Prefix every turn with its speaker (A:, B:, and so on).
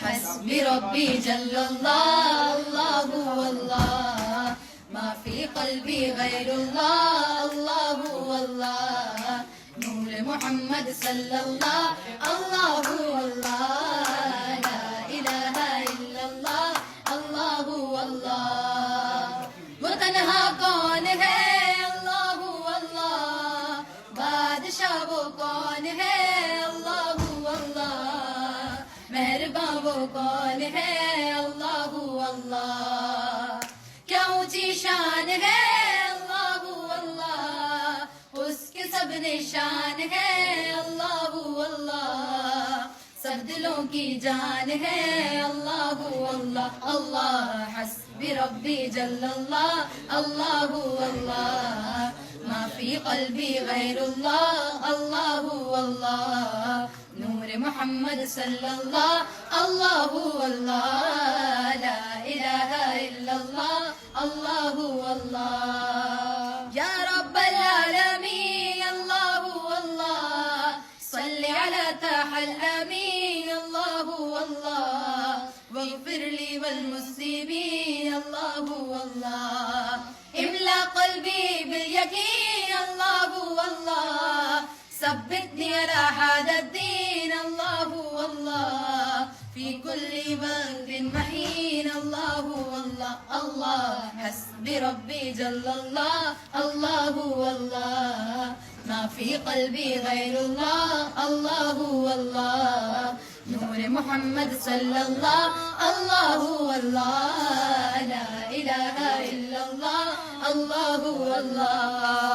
A: حسبي ربي جل الله الله والله ما في قلبي غير الله الله والله نور محمد صلى الله الله والله لا إله إلا الله الله والله वो तन्हा कौन है अल्लाह अल्लाह बादशाह वो कौन है अल्लाह अल्लाह मेहरबान वो कौन है अल्लाह अल्लाह क्या ऊंची शान है अल्लाह अल्लाह उसके सब निशान है अल्लाह अल्लाह सब दिलों की जान है अल्लाह अल्लाह अल्लाह हस्बी रब्बी जल्लल्लाह अल्लाह अल्लाह मा फी क़ल्बी गैरुल्लाह अल्लाह अल्लाह नूर मोहम्मद सल्लल्लाह अल्लाह अल्लाह ला इलाहा इल्लल्लाह अल्लाह अल्लाह या रब्बल आलमीन अल्लाह अल्लाह सल्लि अला ताहल अमीन अल्लाह अल्लाह वग़फिर ली वल मुस्लिमीन अल्लाह अल्लाह इमला क़ल्बी बिल यकीन अल्लाह अल्लाह सब्बितनी अला हादा الدين الله الله في كل وقت مهين الله الله الله حسبي ربي جل الله الله الله ما في قلبي غير الله الله الله نور محمد صلى الله الله الله لا إله إلا الله الله الله